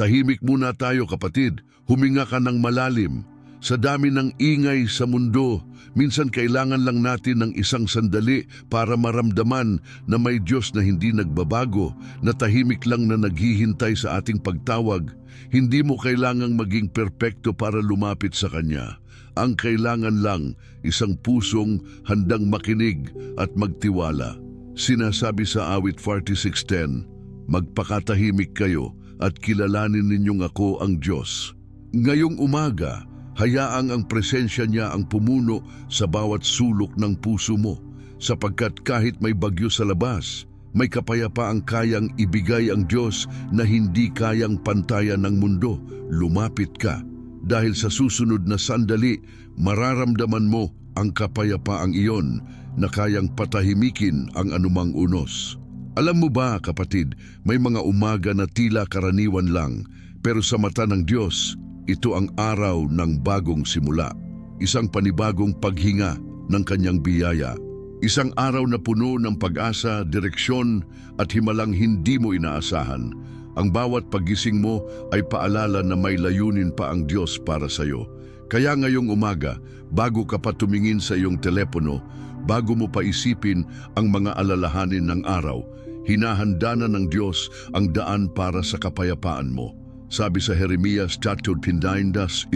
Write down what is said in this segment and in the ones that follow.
Tahimik muna tayo kapatid, huminga ka ng malalim. Sa dami ng ingay sa mundo, minsan kailangan lang natin ng isang sandali para maramdaman na may Diyos na hindi nagbabago, na tahimik lang na naghihintay sa ating pagtawag. Hindi mo kailangang maging perpekto para lumapit sa Kanya. Ang kailangan lang, isang pusong handang makinig at magtiwala. Sinasabi sa awit 46:10, magpakatahimik kayo at kilalanin ninyong ako ang Diyos. Ngayong umaga, hayaang ang presensya niya ang pumuno sa bawat sulok ng puso mo, sapagkat kahit may bagyo sa labas, may kapayapaang kayang ibigay ang Diyos na hindi kayang pantayan ng mundo. Lumapit ka, dahil sa susunod na sandali, mararamdaman mo ang kapayapaang iyon na kayang patahimikin ang anumang unos. Alam mo ba kapatid, may mga umaga na tila karaniwan lang, pero sa mata ng Diyos, ito ang araw ng bagong simula, isang panibagong paghinga ng Kanyang biyaya, isang araw na puno ng pag-asa, direksyon at himalang hindi mo inaasahan. Ang bawat paggising mo ay paalala na may layunin pa ang Diyos para sa iyo. Kaya ngayong umaga, bago ka pa tumingin sa iyong telepono, bago mo pa isipin ang mga alalahanin ng araw, hinahanda na ng Diyos ang daan para sa kapayapaan mo. Sabi sa Jeremias 9:11,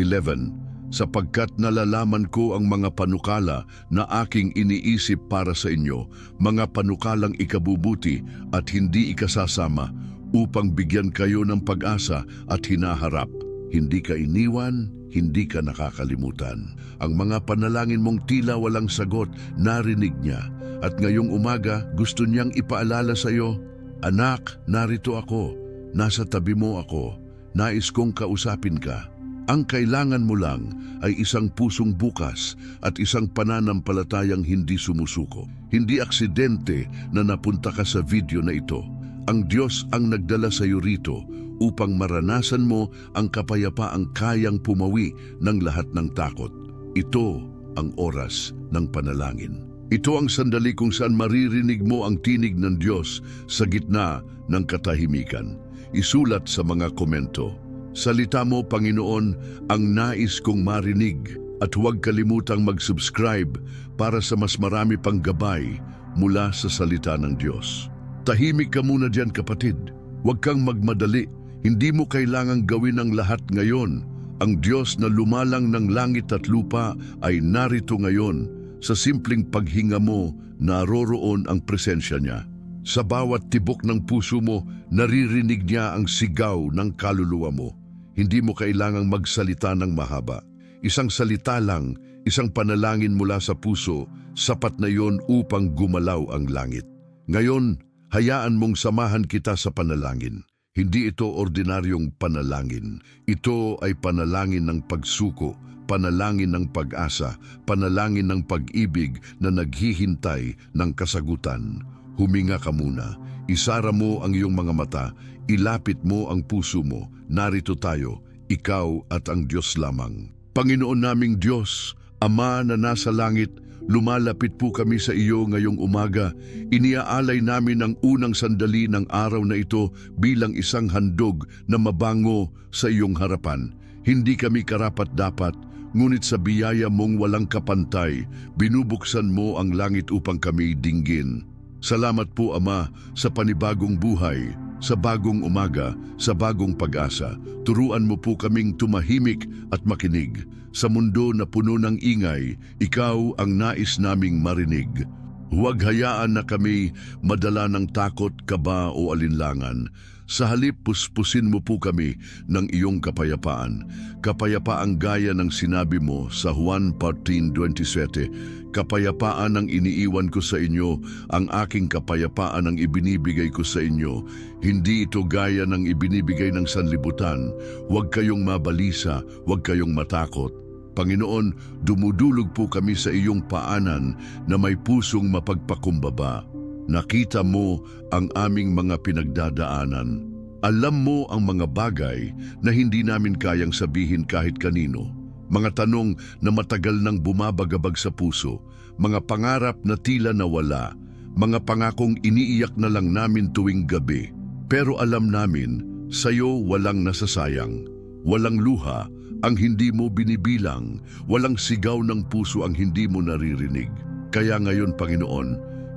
sapagkat nalalaman ko ang mga panukala na aking iniisip para sa inyo, mga panukalang ikabubuti at hindi ikasasama, upang bigyan kayo ng pag-asa at hinaharap. Hindi ka iniwan, hindi ka nakakalimutan. Ang mga panalangin mong tila walang sagot, narinig niya. At ngayong umaga, gusto niyang ipaalala sa iyo, anak, narito ako, nasa tabi mo ako. Nais kong kausapin ka. Ang kailangan mo lang ay isang pusong bukas at isang pananampalatayang hindi sumusuko. Hindi aksidente na napunta ka sa video na ito. Ang Diyos ang nagdala sa iyo rito upang maranasan mo ang kapayapaang kayang pumawi ng lahat ng takot. Ito ang oras ng panalangin. Ito ang sandali kung saan maririnig mo ang tinig ng Diyos sa gitna ng katahimikan. Isulat sa mga komento, salita mo Panginoon ang nais kong marinig, at huwag kalimutang mag-subscribe para sa mas marami pang gabay mula sa salita ng Diyos. Tahimik ka muna diyan kapatid, huwag kang magmadali, hindi mo kailangang gawin ang lahat ngayon. Ang Diyos na lumalang ng langit at lupa ay narito ngayon. Sa simpleng paghinga mo, naroroon ang presensya niya. Sa bawat tibok ng puso mo, naririnig niya ang sigaw ng kaluluwa mo. Hindi mo kailangang magsalita ng mahaba. Isang salita lang, isang panalangin mula sa puso, sapat na yon upang gumalaw ang langit. Ngayon, hayaan mong samahan kita sa panalangin. Hindi ito ordinaryong panalangin. Ito ay panalangin ng pagsuko, panalangin ng pag-asa, panalangin ng pag-ibig na naghihintay ng kasagutan. Huminga ka muna, isara mo ang iyong mga mata, ilapit mo ang puso mo. Narito tayo, ikaw at ang Diyos lamang. Panginoon naming Diyos, Ama na nasa langit, lumalapit po kami sa iyo ngayong umaga. Iniaalay namin ang unang sandali ng araw na ito bilang isang handog na mabango sa iyong harapan. Hindi kami karapat-dapat, ngunit sa biyaya mong walang kapantay, binubuksan mo ang langit upang kami dinggin. Salamat po Ama sa panibagong buhay, sa bagong umaga, sa bagong pag-asa. Turuan mo po kaming tumahimik at makinig. Sa mundo na puno ng ingay, ikaw ang nais naming marinig. Huwag hayaan na kami madala ng takot, kaba o alinlangan. Sa halip, puspusin mo po kami ng iyong kapayapaan. Kapayapaang gaya ng sinabi mo sa Juan 14:27, kapayapaan ang iniiwan ko sa inyo, ang aking kapayapaan ang ibinibigay ko sa inyo. Hindi ito gaya ng ibinibigay ng sanlibutan. Huwag kayong mabalisa, huwag kayong matakot. Panginoon, dumudulog po kami sa iyong paanan na may pusong mapagpakumbaba. Nakita mo ang aming mga pinagdadaanan. Alam mo ang mga bagay na hindi namin kayang sabihin kahit kanino. Mga tanong na matagal nang bumabagabag sa puso, mga pangarap na tila nawala, mga pangakong iniiyak na lang namin tuwing gabi. Pero alam namin, Sa'yo walang nasasayang, walang luha ang hindi mo binibilang, walang sigaw ng puso ang hindi mo naririnig. Kaya ngayon, Panginoon,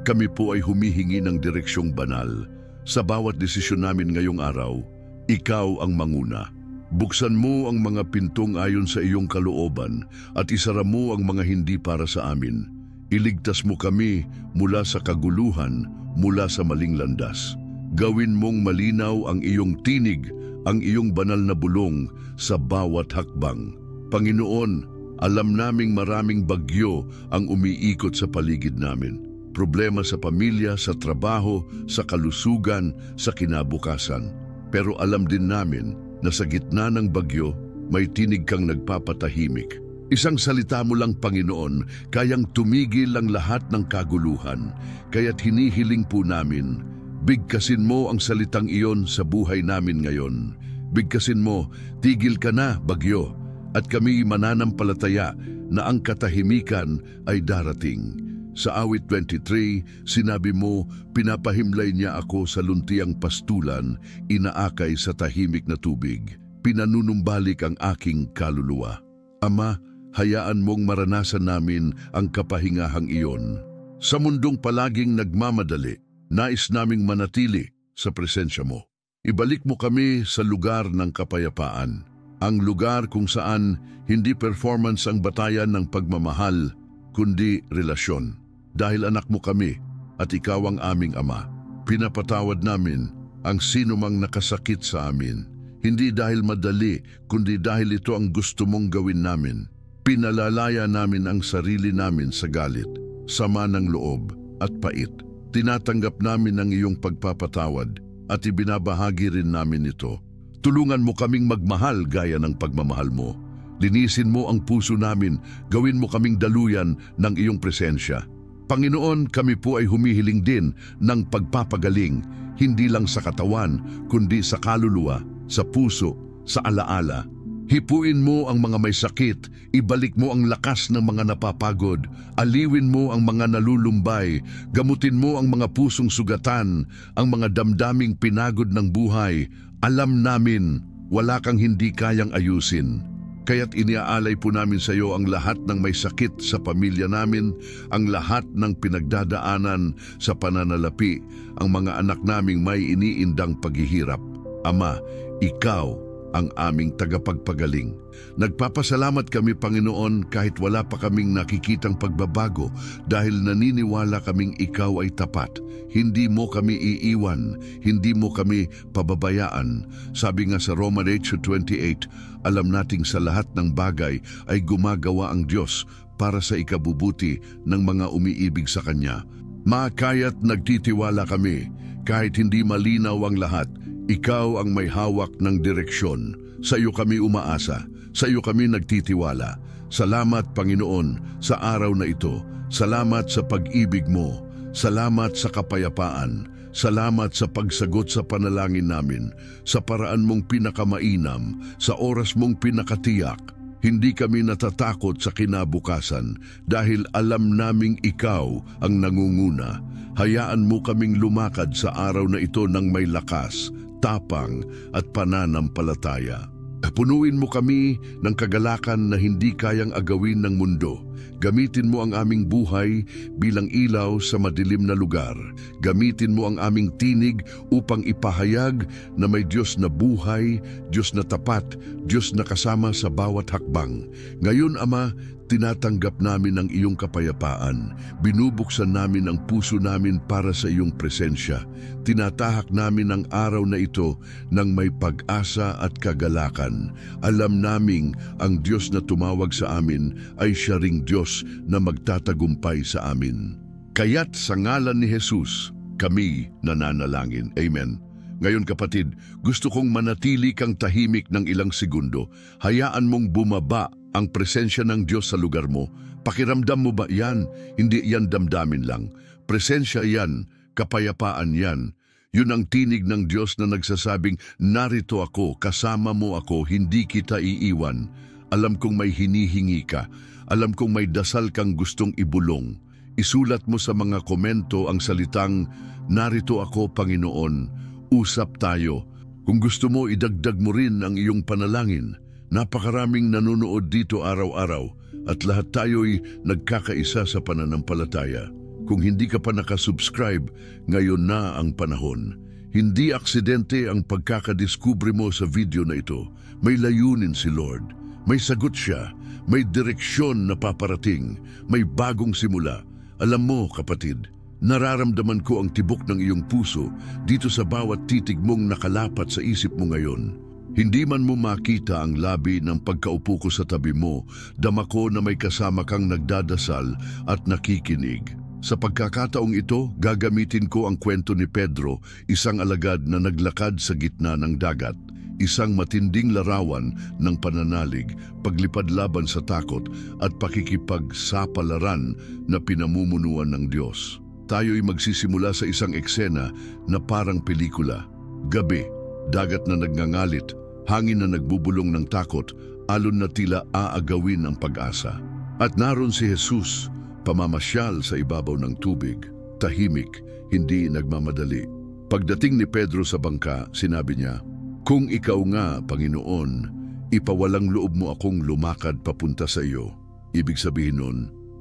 kami po ay humihingi ng direksyong banal. Sa bawat desisyon namin ngayong araw, Ikaw ang manguna. Buksan mo ang mga pintong ayon sa iyong kalooban at isara mo ang mga hindi para sa amin. Iligtas mo kami mula sa kaguluhan, mula sa maling landas. Gawin mong malinaw ang iyong tinig, ang iyong banal na bulong sa bawat hakbang. Panginoon, alam naming maraming bagyo ang umiikot sa paligid namin. Problema sa pamilya, sa trabaho, sa kalusugan, sa kinabukasan. Pero alam din namin na sa gitna ng bagyo, may tinig kang nagpapatahimik. Isang salita mo lang, Panginoon, kayang tumigil ang lahat ng kaguluhan. Kaya't hinihiling po namin, bigkasin mo ang salitang iyon sa buhay namin ngayon. Bigkasin mo, tigil ka na, bagyo, at kami mananampalataya na ang katahimikan ay darating. Sa awit 23, sinabi mo, pinapahimlay niya ako sa luntiang pastulan, inaakay sa tahimik na tubig. Pinanunumbalik ang aking kaluluwa. Ama, hayaan mong maranasan namin ang kapahingahang iyon. Sa mundong palaging nagmamadali, nais naming manatili sa presensya mo. Ibalik mo kami sa lugar ng kapayapaan. Ang lugar kung saan hindi performance ang batayan ng pagmamahal, kundi relasyon. Dahil anak mo kami at ikaw ang aming ama, pinapatawad namin ang sino mang nakasakit sa amin. Hindi dahil madali, kundi dahil ito ang gusto mong gawin namin. Pinalalaya namin ang sarili namin sa galit, sama ng loob at pait. Tinatanggap namin ang iyong pagpapatawad at ibinabahagi rin namin ito. Tulungan mo kaming magmahal gaya ng pagmamahal mo. Linisin mo ang puso namin, gawin mo kaming daluyan ng iyong presensya. Panginoon, kami po ay humihiling din ng pagpapagaling, hindi lang sa katawan, kundi sa kaluluwa, sa puso, sa alaala. Hipuin mo ang mga may sakit, ibalik mo ang lakas ng mga napapagod, aliwin mo ang mga nalulumbay, gamutin mo ang mga pusong sugatan, ang mga damdaming pinagod ng buhay. Alam namin, wala kang hindi kayang ayusin. Kaya't iniaalay po namin sa iyo ang lahat ng may sakit sa pamilya namin, ang lahat ng pinagdadaanan sa pananalapi, ang mga anak naming may iniindang paghihirap. Ama, ikaw ang aming tagapagpagaling. Nagpapasalamat kami, Panginoon, kahit wala pa kaming nakikitang pagbabago dahil naniniwala kaming ikaw ay tapat. Hindi mo kami iiwan, hindi mo kami pababayaan. Sabi nga sa Roma 8:28, alam nating sa lahat ng bagay ay gumagawa ang Diyos para sa ikabubuti ng mga umiibig sa Kanya. Kaya't nagtitiwala kami, kahit hindi malinaw ang lahat, ikaw ang may hawak ng direksyon. Sa iyo kami umaasa, sa iyo kami nagtitiwala. Salamat, Panginoon, sa araw na ito. Salamat sa pag-ibig mo. Salamat sa kapayapaan. Salamat sa pagsagot sa panalangin namin, sa paraan mong pinakamainam, sa oras mong pinakatiyak. Hindi kami natatakot sa kinabukasan dahil alam naming ikaw ang nangunguna. Hayaan mo kaming lumakad sa araw na ito ng may lakas, tapang at pananampalataya. Punuin mo kami ng kagalakan na hindi kayang agawin ng mundo. Gamitin mo ang aming buhay bilang ilaw sa madilim na lugar. Gamitin mo ang aming tinig upang ipahayag na may Diyos na buhay, Diyos na tapat, Diyos na kasama sa bawat hakbang. Ngayon, Ama, tinatanggap namin ang iyong kapayapaan. Binubuksan namin ang puso namin para sa iyong presensya. Tinatahak namin ang araw na ito ng may pag-asa at kagalakan. Alam naming ang Diyos na tumawag sa amin ay siya ring Diyos na magtatagumpay sa amin. Kaya't sa ngalan ni Jesus, kami nananalangin. Amen. Ngayon, kapatid, gusto kong manatili kang tahimik ng ilang segundo. Hayaan mong bumaba ang presensya ng Diyos sa lugar mo. Pakiramdam mo ba yan? Hindi yan damdamin lang. Presensya yan, kapayapaan yan. Yun ang tinig ng Diyos na nagsasabing, narito ako, kasama mo ako, hindi kita iiwan. Alam kong may hinihingi ka. Alam kong may dasal kang gustong ibulong. Isulat mo sa mga komento ang salitang, narito ako, Panginoon. Usap tayo. Kung gusto mo, idagdag mo rin ang iyong panalangin. Napakaraming nanonood dito araw-araw at lahat tayo'y nagkakaisa sa pananampalataya. Kung hindi ka pa nakasubscribe, ngayon na ang panahon. Hindi aksidente ang pagkakadiskubre mo sa video na ito. May layunin si Lord. May sagot siya. May direksyon na paparating. May bagong simula. Alam mo, kapatid, nararamdaman ko ang tibok ng iyong puso dito sa bawat titig mong nakalapat sa isip mo ngayon. Hindi man mo makita ang labi ng pagkaupo ko sa tabi mo, dama ko na may kasama kang nagdadasal at nakikinig. Sa pagkakataong ito, gagamitin ko ang kwento ni Pedro, isang alagad na naglakad sa gitna ng dagat. Isang matinding larawan ng pananalig, paglipad laban sa takot at pakikipagsapalaran na pinamumunuan ng Diyos. Tayo'y magsisimula sa isang eksena na parang pelikula. Gabi, dagat na nagngangalit, hangin na nagbubulong ng takot, alon na tila aagawin ang pag-asa. At naroon si Jesus, pamamasyal sa ibabaw ng tubig, tahimik, hindi nagmamadali. Pagdating ni Pedro sa bangka, sinabi niya, "Kung ikaw nga, Panginoon, ipawalang loob mo akong lumakad papunta sa iyo." Ibig sabihin nun,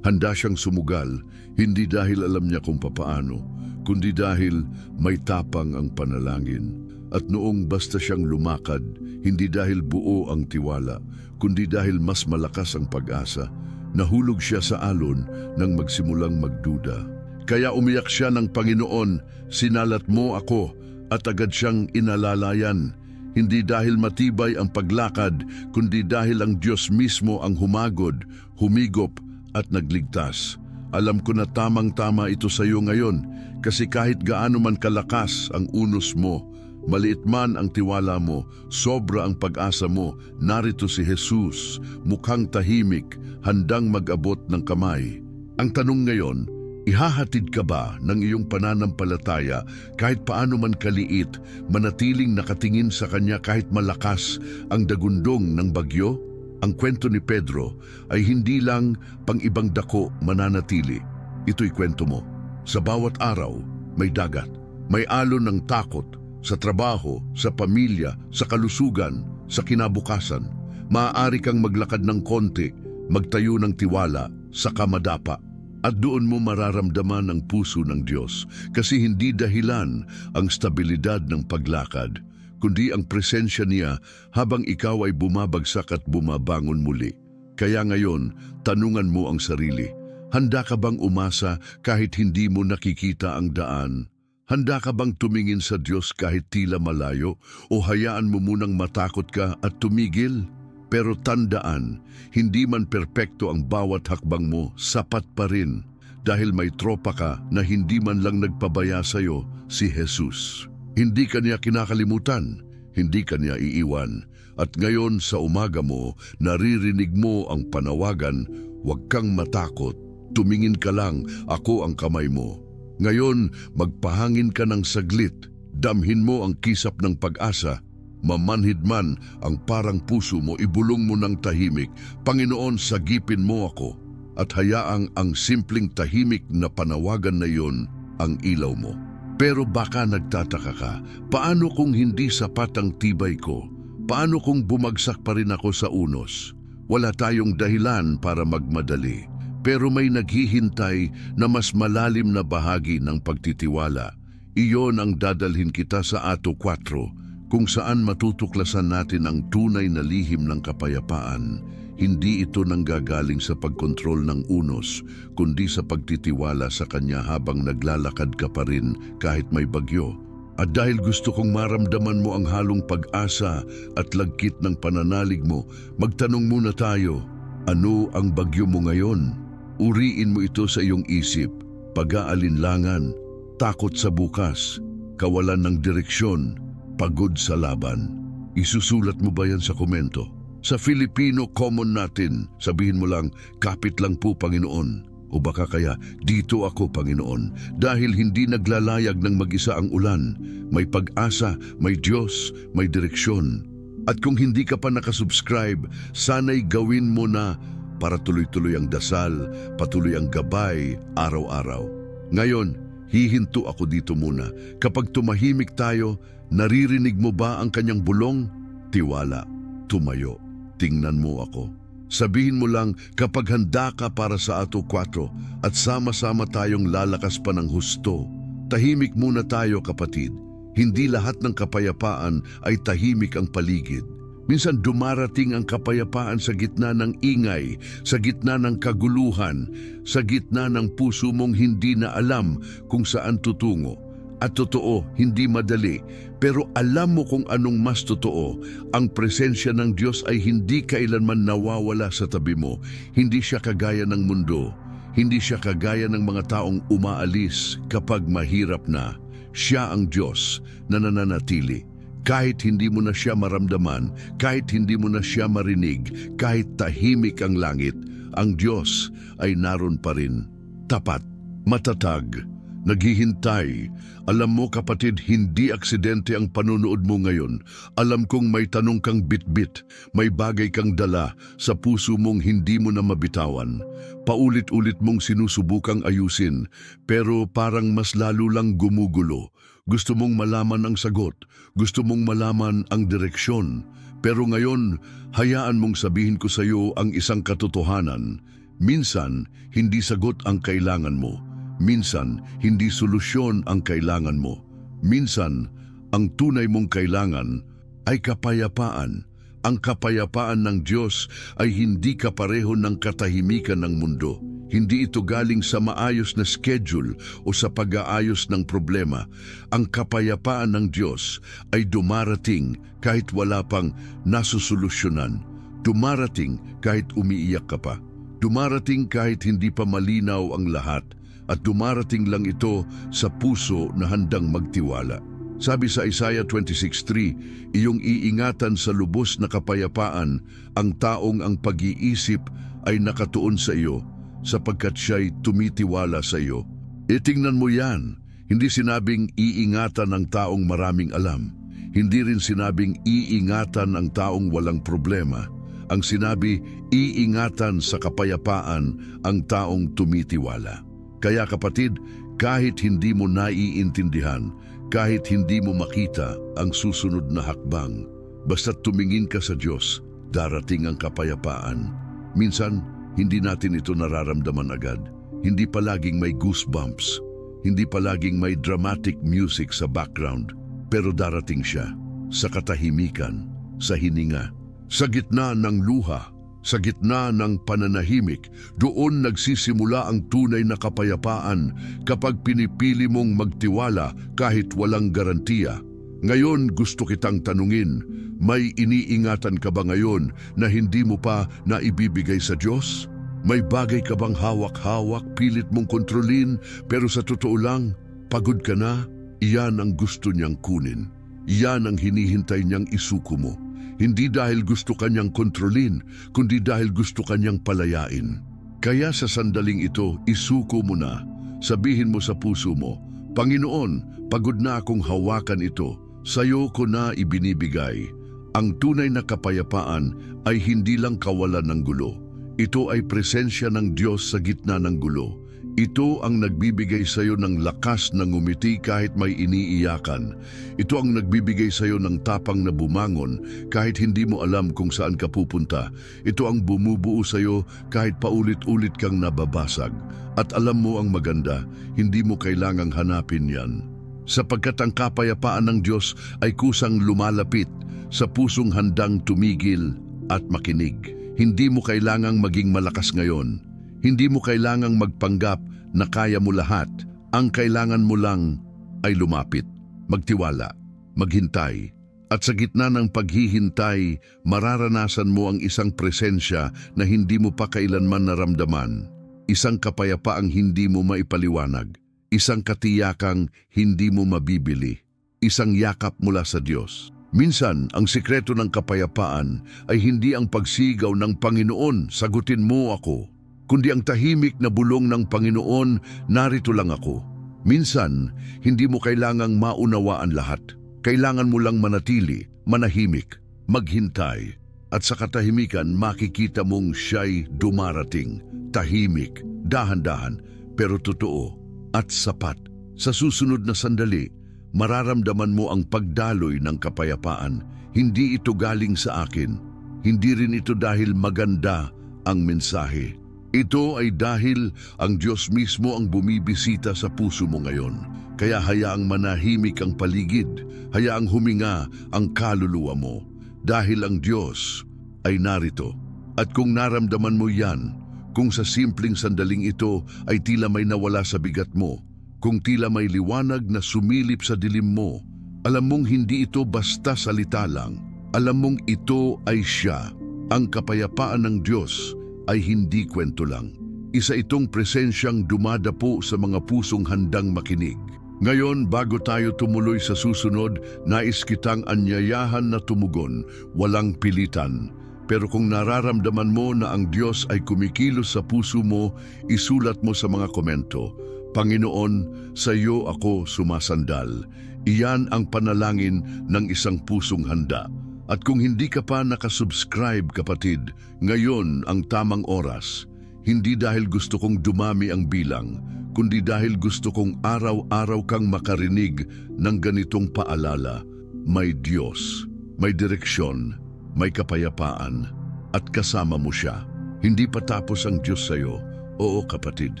handa siyang sumugal, hindi dahil alam niya kung papaano, kundi dahil may tapang ang panalangin. At noong basta siyang lumakad, hindi dahil buo ang tiwala, kundi dahil mas malakas ang pag-asa, nahulog siya sa alon nang magsimulang magduda. Kaya umiyak siya ng, "Panginoon, sinalat mo ako," at agad siyang inalalayan. Hindi dahil matibay ang paglakad, kundi dahil ang Diyos mismo ang humagod, humigop at nagligtas. Alam ko na tamang-tama ito sa iyo ngayon, kasi kahit gaano man kalakas ang unos mo, maliit man ang tiwala mo, sobra ang pag-asa mo, narito si Jesus, mukhang tahimik, handang mag-abot ng kamay. Ang tanong ngayon, ihahatid ka ba ng iyong pananampalataya kahit paano man kaliit, manatiling nakatingin sa Kanya kahit malakas ang dagundong ng bagyo? Ang kwento ni Pedro ay hindi lang pang-ibang dako mananatili. Ito'y kwento mo. Sa bawat araw, may dagat, may alon ng takot, sa trabaho, sa pamilya, sa kalusugan, sa kinabukasan. Maaari kang maglakad ng konti, magtayo ng tiwala, saka madapa. At doon mo mararamdaman ang puso ng Diyos, kasi hindi dahilan ang stabilidad ng paglakad, kundi ang presensya niya habang ikaw ay bumabagsak at bumabangon muli. Kaya ngayon, tanungan mo ang sarili, handa ka bang umasa kahit hindi mo nakikita ang daan? Handa ka bang tumingin sa Diyos kahit tila malayo, o hayaan mo munang matakot ka at tumigil? Pero tandaan, hindi man perpekto ang bawat hakbang mo, sapat pa rin. Dahil may tropa ka na hindi man lang nagpabaya sa'yo, si Jesus. Hindi Kanya kinakalimutan, hindi Kanya iiwan. At ngayon sa umaga mo, naririnig mo ang panawagan, "Huwag kang matakot, tumingin ka lang, ako ang kamay mo." Ngayon, magpahangin ka ng saglit, damhin mo ang kisap ng pag-asa, mamanhid man ang parang puso mo, ibulong mo ng tahimik, "Panginoon, sagipin mo ako," at hayaang ang simpleng tahimik na panawagan na iyon ang ilaw mo. Pero baka nagtataka ka, paano kung hindi sapat ang tibay ko? Paano kung bumagsak pa rin ako sa unos? Wala tayong dahilan para magmadali. Pero may naghihintay na mas malalim na bahagi ng pagtitiwala. Iyon ang dadalhin kita sa Ato 4, kung saan matutuklasan natin ang tunay na lihim ng kapayapaan. Hindi ito nanggagaling sa pagkontrol ng unos, kundi sa pagtitiwala sa Kanya habang naglalakad ka pa rin kahit may bagyo. At dahil gusto kong maramdaman mo ang halong pag-asa at lagkit ng pananalig mo, magtanong muna tayo, ano ang bagyo mo ngayon? Uriin mo ito sa iyong isip, pag-aalinlangan, takot sa bukas, kawalan ng direksyon, pagod sa laban. Isusulat mo ba yan sa komento? Sa Filipino common natin, sabihin mo lang, "Kapit lang po, Panginoon." O baka kaya, "Dito ako, Panginoon." Dahil hindi naglalayag ng mag-isa ang ulan. May pag-asa, may Diyos, may direksyon. At kung hindi ka pa nakasubscribe, sana'y gawin mo na para tuloy-tuloy ang dasal, patuloy ang gabay, araw-araw. Ngayon, hihinto ako dito muna. Kapag tumahimik tayo, Naririnig mo ba ang kanyang bulong? Tiwala, tumayo, tingnan mo ako. Sabihin mo lang kapag handa ka para sa ato 4 at sama-sama tayong lalakas pa ng husto. Tahimik muna tayo kapatid. Hindi lahat ng kapayapaan ay tahimik ang paligid. Minsan dumarating ang kapayapaan sa gitna ng ingay, sa gitna ng kaguluhan, sa gitna ng puso mong hindi na alam kung saan tutungo. At totoo, hindi madali, pero alam mo kung anong mas totoo. Ang presensya ng Diyos ay hindi kailanman nawawala sa tabi mo. Hindi siya kagaya ng mundo. Hindi siya kagaya ng mga taong umaalis kapag mahirap na. Siya ang Diyos na nananatili. Kahit hindi mo na siya maramdaman, kahit hindi mo na siya marinig, kahit tahimik ang langit, ang Diyos ay naroon pa rin. Tapat, matatag, naghihintay. Alam mo kapatid, hindi aksidente ang panunood mo ngayon. Alam kong may tanong kang bitbit, may bagay kang dala sa puso mong hindi mo na mabitawan. Paulit-ulit mong sinusubukang ayusin, pero parang mas lalo lang gumugulo. Gusto mong malaman ang sagot, gusto mong malaman ang direksyon. Pero ngayon, hayaan mong sabihin ko sa iyo ang isang katotohanan. Minsan, hindi sagot ang kailangan mo. Minsan, hindi solusyon ang kailangan mo. Minsan, ang tunay mong kailangan ay kapayapaan. Ang kapayapaan ng Diyos ay hindi kapareho ng katahimikan ng mundo. Hindi ito galing sa maayos na schedule o sa pag-aayos ng problema. Ang kapayapaan ng Diyos ay dumarating kahit wala pang nasusolusyonan. Dumarating kahit umiiyak ka pa. Dumarating kahit hindi pa malinaw ang lahat. At dumarating lang ito sa puso na handang magtiwala. Sabi sa Isaiah 26:3, iyong iingatan sa lubos na kapayapaan ang taong ang pag-iisip ay nakatuon sa iyo, sapagkat siya'y tumitiwala sa iyo. Tingnan mo yan, hindi sinabing iingatan ang taong maraming alam. Hindi rin sinabing iingatan ang taong walang problema. Ang sinabi, iingatan sa kapayapaan ang taong tumitiwala. Kaya kapatid, kahit hindi mo naiintindihan, kahit hindi mo makita ang susunod na hakbang, basta't tumingin ka sa Diyos, darating ang kapayapaan. Minsan, hindi natin ito nararamdaman agad. Hindi palaging may goosebumps. Hindi palaging may dramatic music sa background. Pero darating siya sa katahimikan, sa hininga, sa gitna ng luha, sa gitna ng pananahimik. Doon nagsisimula ang tunay na kapayapaan kapag pinipili mong magtiwala kahit walang garantiya. Ngayon gusto kitang tanungin, may iniingatan ka ba ngayon na hindi mo pa naibibigay sa Diyos? May bagay ka bang hawak-hawak, pilit mong kontrolin, pero sa totoo lang, pagod ka na? Iyan ang gusto niyang kunin. Iyan ang hinihintay niyang isuko mo. Hindi dahil gusto kanyang kontrolin, kundi dahil gusto kanyang palayain. Kaya sa sandaling ito, isuko mo na. Sabihin mo sa puso mo, Panginoon, pagod na akong hawakan ito. Sa'yo ko na ibinibigay. Ang tunay na kapayapaan ay hindi lang kawalan ng gulo. Ito ay presensya ng Diyos sa gitna ng gulo. Ito ang nagbibigay sa iyo ng lakas na ngumiti kahit may iniiyakan. Ito ang nagbibigay sa iyo ng tapang na bumangon kahit hindi mo alam kung saan ka pupunta. Ito ang bumubuo sa iyo kahit paulit-ulit kang nababasag. At alam mo ang maganda, hindi mo kailangang hanapin yan. Sapagkat ang kapayapaan ng Diyos ay kusang lumalapit sa pusong handang tumigil at makinig. Hindi mo kailangang maging malakas ngayon. Hindi mo kailangang magpanggap na kaya mo lahat. Ang kailangan mo lang ay lumapit, magtiwala, maghintay. At sa gitna ng paghihintay, mararanasan mo ang isang presensya na hindi mo pa kailanman naramdaman. Isang kapayapaang hindi mo maipaliwanag. Isang katiyakang hindi mo mabibili. Isang yakap mula sa Diyos. Minsan, ang sikreto ng kapayapaan ay hindi ang pagsigaw ng Panginoon, sagutin mo ako, kundi ang tahimik na bulong ng Panginoon, narito lang ako. Minsan, hindi mo kailangang maunawaan lahat. Kailangan mo lang manatili, manahimik, maghintay. At sa katahimikan, makikita mong siya'y dumarating, tahimik, dahan-dahan, pero totoo at sapat. Sa susunod na sandali, mararamdaman mo ang pagdaloy ng kapayapaan. Hindi ito galing sa akin. Hindi rin ito dahil maganda ang mensahe. Ito ay dahil ang Diyos mismo ang bumibisita sa puso mo ngayon. Kaya hayaang manahimik ang paligid, hayaang huminga ang kaluluwa mo. Dahil ang Diyos ay narito. At kung naramdaman mo yan, kung sa simpleng sandaling ito ay tila may nawala sa bigat mo, kung tila may liwanag na sumilip sa dilim mo, alam mong hindi ito basta salita lang. Alam mong ito ay siya. Ang kapayapaan ng Diyos ay hindi kwento lang. Isa itong presensyang dumadapo sa mga pusong handang makinig. Ngayon, bago tayo tumuloy sa susunod, nais kitang anyayahan na tumugon, walang pilitan. Pero kung nararamdaman mo na ang Diyos ay kumikilos sa puso mo, isulat mo sa mga komento, Panginoon, sa iyo ako sumasandal. Iyan ang panalangin ng isang pusong handa. At kung hindi ka pa nakasubscribe, kapatid, ngayon ang tamang oras. Hindi dahil gusto kong dumami ang bilang, kundi dahil gusto kong araw-araw kang makarinig ng ganitong paalala. May Diyos, may direksyon, may kapayapaan, at kasama mo siya. Hindi pa tapos ang Diyos sa'yo. Oo kapatid,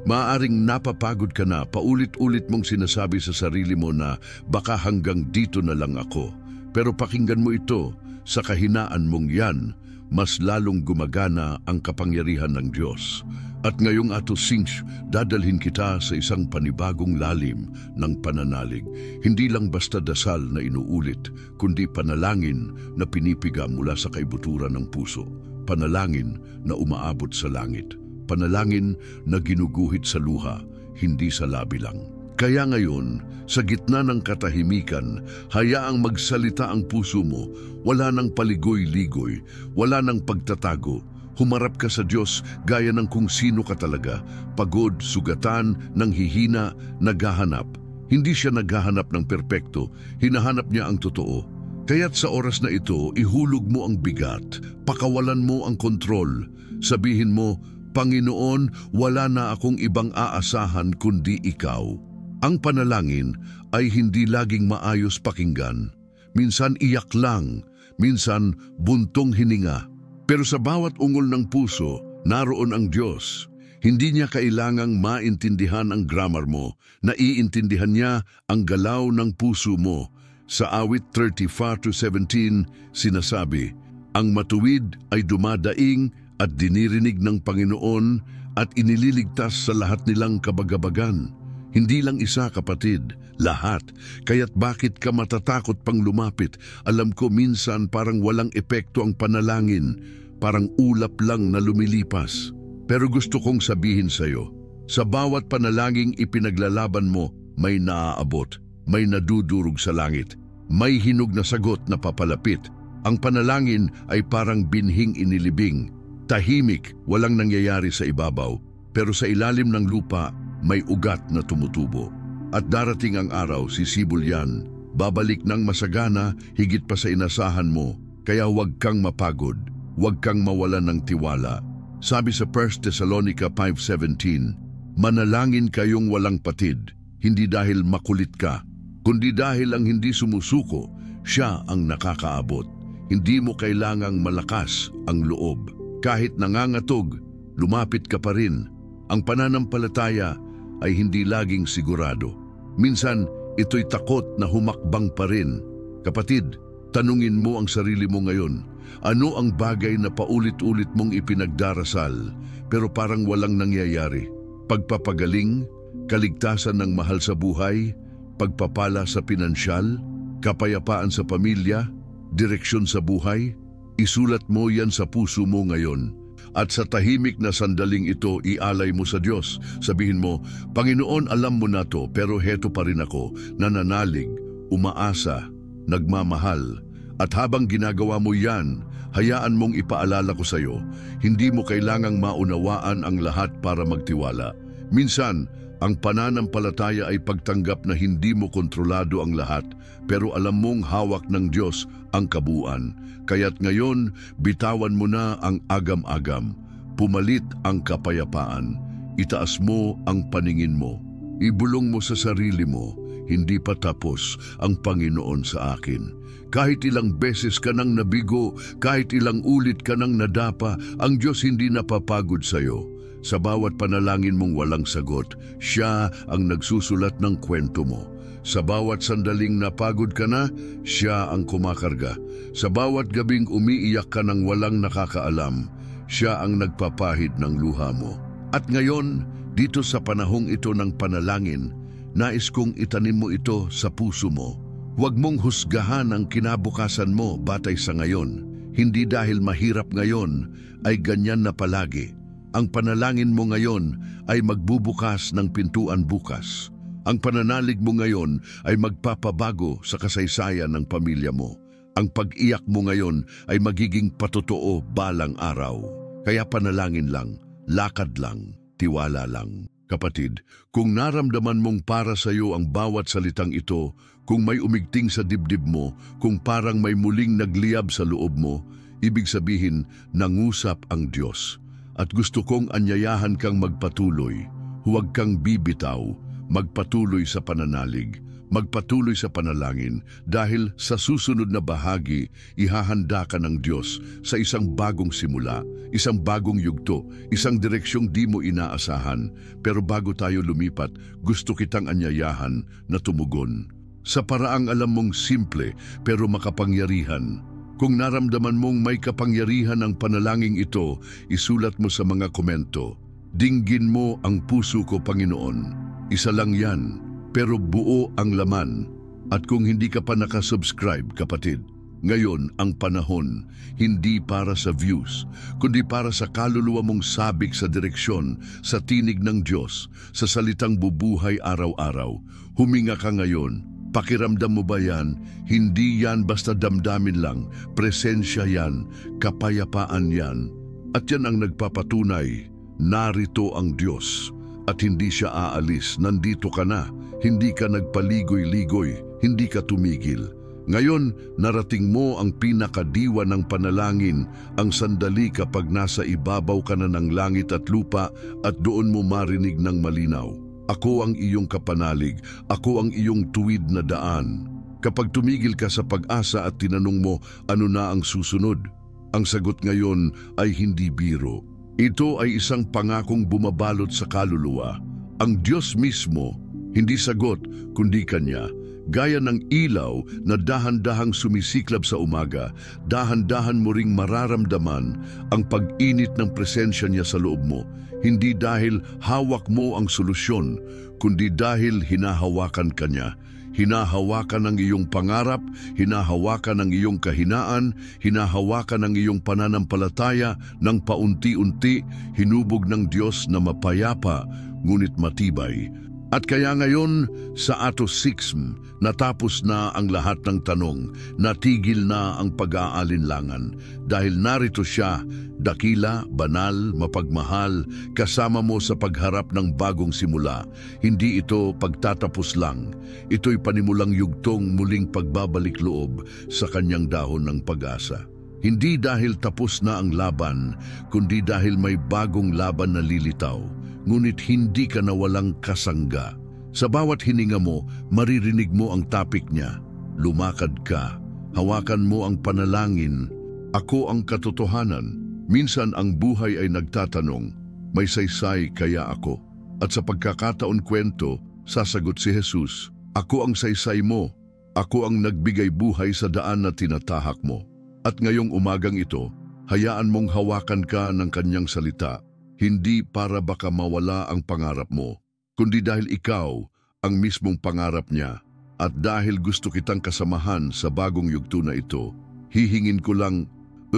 maaaring napapagod ka na, paulit-ulit mong sinasabi sa sarili mo na baka hanggang dito na lang ako. Pero pakinggan mo ito, sa kahinaan mong yan, mas lalong gumagana ang kapangyarihan ng Diyos. At ngayong Ato Sinch, dadalhin kita sa isang panibagong lalim ng pananalig. Hindi lang basta dasal na inuulit, kundi panalangin na pinipiga mula sa kaibuturan ng puso. Panalangin na umaabot sa langit. Panalangin na ginuguhit sa luha, hindi sa labi lang. Kaya ngayon, sa gitna ng katahimikan, hayaang magsalita ang puso mo. Wala nang paligoy-ligoy, wala nang pagtatago. Humarap ka sa Diyos gaya ng kung sino ka talaga, pagod, sugatan, nanghihina, naghahanap. Hindi siya naghahanap ng perpekto, hinahanap niya ang totoo. Kaya't sa oras na ito, ihulog mo ang bigat, pakawalan mo ang kontrol. Sabihin mo, Panginoon, wala na akong ibang aasahan kundi ikaw. Ang panalangin ay hindi laging maayos pakinggan. Minsan iyak lang, minsan buntong hininga. Pero sa bawat ungol ng puso, naroon ang Diyos. Hindi niya kailangang maintindihan ang grammar mo, naiintindihan niya ang galaw ng puso mo. Sa awit 34-17, sinasabi, ang matuwid ay dumadaing at dinirinig ng Panginoon at inililigtas sa lahat nilang kabagabagan. Hindi lang isa kapatid, lahat. Kaya't bakit ka matatakot pang lumapit? Alam ko minsan parang walang epekto ang panalangin, parang ulap lang na lumilipas. Pero gusto kong sabihin sa'yo, sa bawat panalangin ipinaglalaban mo, may naaabot, may nadudurog sa langit, may hinog na sagot na papalapit. Ang panalangin ay parang binhing inilibing. Tahimik, walang nangyayari sa ibabaw, pero sa ilalim ng lupa, may ugat na tumutubo. At darating ang araw, sisibol yan. Babalik ng masagana, higit pa sa inasahan mo. Kaya huwag kang mapagod, huwag kang mawalan ng tiwala. Sabi sa 1 Thessalonica 5:17, manalangin kayong walang patid, hindi dahil makulit ka, kundi dahil ang hindi sumusuko, siya ang nakakaabot. Hindi mo kailangang malakas ang loob. Kahit nangangatog, lumapit ka pa rin. Ang pananampalataya ay hindi laging sigurado. Minsan, ito'y takot na humakbang pa rin. Kapatid, tanungin mo ang sarili mo ngayon. Ano ang bagay na paulit-ulit mong ipinagdarasal pero parang walang nangyayari? Pagpapagaling, kaligtasan ng mahal sa buhay, pagpapala sa pinansyal, kapayapaan sa pamilya, direksyon sa buhay? Isulat mo yan sa puso mo ngayon. At sa tahimik na sandaling ito, ialay mo sa Diyos. Sabihin mo, Panginoon, alam mo na to, pero heto pa rin ako, nananalig, umaasa, nagmamahal. At habang ginagawa mo yan, hayaan mong ipaalala ko sa iyo, hindi mo kailangang maunawaan ang lahat para magtiwala. Minsan, ang pananampalataya ay pagtanggap na hindi mo kontrolado ang lahat, pero alam mong hawak ng Diyos ang kabuuan. Kaya't ngayon, bitawan mo na ang agam-agam. Pumalit ang kapayapaan. Itaas mo ang paningin mo. Ibulong mo sa sarili mo, hindi pa tapos ang Panginoon sa akin. Kahit ilang beses ka nang nabigo, kahit ilang ulit ka nang nadapa, ang Diyos hindi napapagod sa iyo. Sa bawat panalangin mong walang sagot, Siya ang nagsusulat ng kwento mo. Sa bawat sandaling napagod ka na, Siya ang kumakarga. Sa bawat gabing umiiyak ka ng walang nakakaalam, Siya ang nagpapahid ng luha mo. At ngayon, dito sa panahong ito ng panalangin, nais kong itanim mo ito sa puso mo. Huwag mong husgahan ang kinabukasan mo batay sa ngayon. Hindi dahil mahirap ngayon ay ganyan na palagi. Ang panalangin mo ngayon ay magbubukas ng pintuan bukas. Ang pananalig mo ngayon ay magpapabago sa kasaysayan ng pamilya mo. Ang pag-iyak mo ngayon ay magiging patotoo balang araw. Kaya panalangin lang, lakad lang, tiwala lang. Kapatid, kung naramdaman mong para sa iyo ang bawat salitang ito, kung may umigting sa dibdib mo, kung parang may muling nagliyab sa loob mo, ibig sabihin, nangusap ang Diyos. At gusto kong anyayahan kang magpatuloy. Huwag kang bibitaw, magpatuloy sa pananalig, magpatuloy sa panalangin dahil sa susunod na bahagi, ihahanda ka ng Diyos sa isang bagong simula, isang bagong yugto, isang direksyong di mo inaasahan. Pero bago tayo lumipat, gusto kitang anyayahan na tumugon. Sa paraang alam mong simple pero makapangyarihan. Kung naramdaman mong may kapangyarihan ang panalangin ito, isulat mo sa mga komento. Dinggin mo ang puso ko, Panginoon. Isa lang yan, pero buo ang laman. At kung hindi ka pa nakasubscribe, kapatid, ngayon ang panahon, hindi para sa views, kundi para sa kaluluwa mong sabik sa direksyon, sa tinig ng Diyos, sa salitang bubuhay araw-araw. Huminga ka ngayon. Pakiramdam mo ba yan? Hindi yan basta damdamin lang. Presensya yan, kapayapaan yan. At yan ang nagpapatunay, narito ang Diyos. At hindi siya aalis, nandito ka na. Hindi ka nagpaligoy-ligoy, hindi ka tumigil. Ngayon, narating mo ang pinakadiwa ng panalangin, ang sandali kapag nasa ibabaw ka na ng langit at lupa at doon mo marinig ng malinaw. Ako ang iyong kapanalig, ako ang iyong tuwid na daan. Kapag tumigil ka sa pag-asa at tinanong mo ano na ang susunod, ang sagot ngayon ay hindi biro. Ito ay isang pangakong bumabalot sa kaluluwa. Ang Diyos mismo, hindi sagot kundi Kanya. Gaya ng ilaw na dahan-dahang sumisiklab sa umaga, dahan-dahan mo ring mararamdaman ang pag-init ng presensya niya sa loob mo. Hindi dahil hawak mo ang solusyon, kundi dahil hinahawakan ka niya. Hinahawakan ang iyong pangarap, hinahawakan ang iyong kahinaan, hinahawakan ang iyong pananampalataya ng paunti-unti, hinubog ng Diyos na mapayapa, ngunit matibay. At kaya ngayon, sa Atos 6, natapos na ang lahat ng tanong, natigil na ang pag-aalinlangan. Dahil narito siya, dakila, banal, mapagmahal, kasama mo sa pagharap ng bagong simula. Hindi ito pagtatapos lang. Ito'y panimulang yugtong muling pagbabalik loob sa kanyang dahon ng pag-asa. Hindi dahil tapos na ang laban, kundi dahil may bagong laban na lilitaw. Ngunit hindi ka nawalang kasangga. Sa bawat hininga mo, maririnig mo ang topic niya. Lumakad ka. Hawakan mo ang panalangin. Ako ang katotohanan. Minsan ang buhay ay nagtatanong, may saysay kaya ako? At sa pagkakataon kwento, sasagot si Jesus, ako ang saysay mo. Ako ang nagbigay buhay sa daan na tinatahak mo. At ngayong umagang ito, hayaan mong hawakan ka ng kanyang salita. Hindi para baka mawala ang pangarap mo, kundi dahil ikaw ang mismong pangarap niya. At dahil gusto kitang kasamahan sa bagong yugto na ito, hihingin ko lang,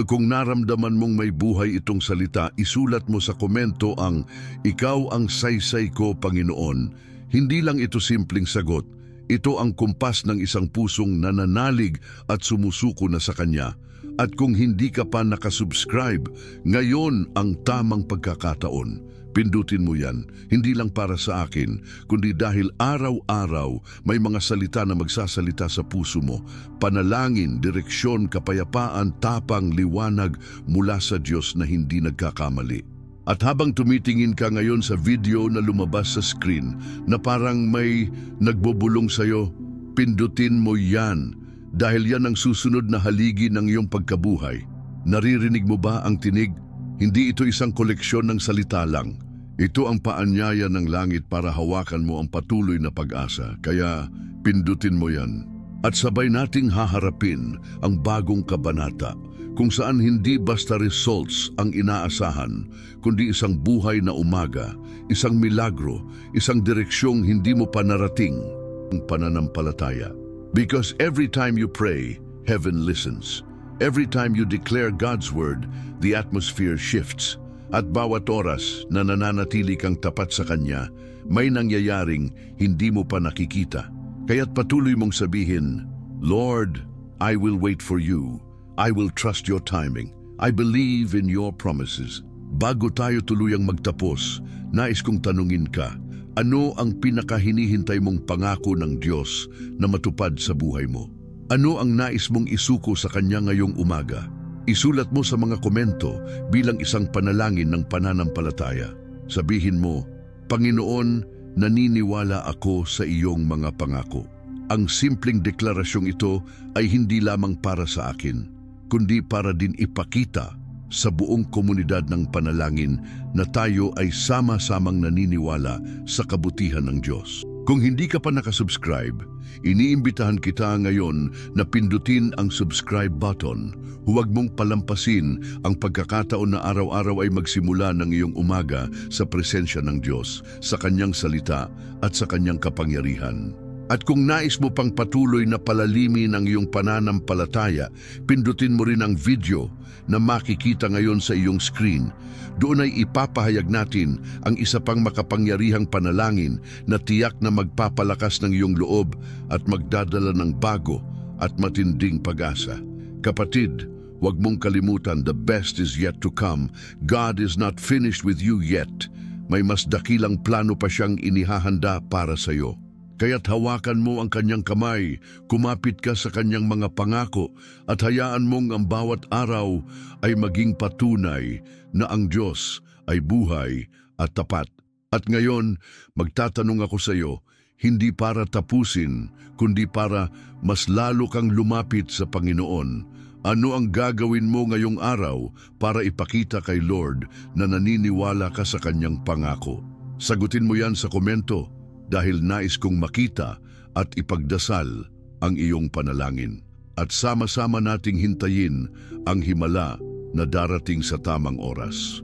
kung naramdaman mong may buhay itong salita, isulat mo sa komento ang ikaw ang saysay ko, Panginoon. Hindi lang ito simpleng sagot, ito ang kumpas ng isang pusong nananalig at sumusuko na sa Kanya. At kung hindi ka pa nakasubscribe, ngayon ang tamang pagkakataon. Pindutin mo yan, hindi lang para sa akin, kundi dahil araw-araw may mga salita na magsasalita sa puso mo. Panalangin, direksyon, kapayapaan, tapang, liwanag mula sa Diyos na hindi nagkakamali. At habang tumitingin ka ngayon sa video na lumabas sa screen na parang may nagbubulong sa'yo, pindutin mo yan dahil yan ang susunod na haligi ng iyong pagkabuhay. Naririnig mo ba ang tinig? Hindi ito isang koleksyon ng salita lang. Ito ang paanyaya ng langit para hawakan mo ang patuloy na pag-asa. Kaya pindutin mo yan. At sabay nating haharapin ang bagong kabanata kung saan hindi basta results ang inaasahan, kundi isang buhay na umaga, isang milagro, isang direksyong hindi mo pa narating, ang pananampalataya. Because every time you pray, heaven listens. Every time you declare God's word, the atmosphere shifts. At bawat oras na nananatili kang tapat sa Kanya, may nangyayaring hindi mo pa nakikita. Kaya't patuloy mong sabihin, Lord, I will wait for you. I will trust your timing. I believe in your promises. Bago tayo tuluyang magtapos, nais kong tanungin ka, ano ang pinakahinihintay mong pangako ng Diyos na matupad sa buhay mo? Ano ang nais mong isuko sa Kanya ngayong umaga? Isulat mo sa mga komento bilang isang panalangin ng pananampalataya. Sabihin mo, Panginoon, naniniwala ako sa iyong mga pangako. Ang simpleng deklarasyong ito ay hindi lamang para sa akin, kundi para din ipakita sa buong komunidad ng panalangin na tayo ay sama-samang naniniwala sa kabutihan ng Diyos. Kung hindi ka pa nakasubscribe, iniimbitahan kita ngayon na pindutin ang subscribe button. Huwag mong palampasin ang pagkakataon na araw-araw ay magsimula ng iyong umaga sa presensya ng Diyos, sa Kanyang salita at sa Kanyang kapangyarihan. At kung nais mo pang patuloy na palalimin ang iyong pananampalataya, pindutin mo rin ang video na makikita ngayon sa iyong screen. Doon ay ipapahayag natin ang isa pang makapangyarihang panalangin na tiyak na magpapalakas ng iyong loob at magdadala ng bago at matinding pag-asa. Kapatid, huwag mong kalimutan, the best is yet to come. God is not finished with you yet. May mas dakilang plano pa siyang inihahanda para sa iyo. Kaya't hawakan mo ang Kanyang kamay, kumapit ka sa Kanyang mga pangako at hayaan mong ang bawat araw ay maging patunay na ang Diyos ay buhay at tapat. At ngayon, magtatanong ako sa iyo, hindi para tapusin, kundi para mas lalo kang lumapit sa Panginoon. Ano ang gagawin mo ngayong araw para ipakita kay Lord na naniniwala ka sa Kanyang pangako? Sagutin mo yan sa komento. Dahil nais kong makita at ipagdasal ang iyong panalangin. At sama-sama nating hintayin ang himala na darating sa tamang oras.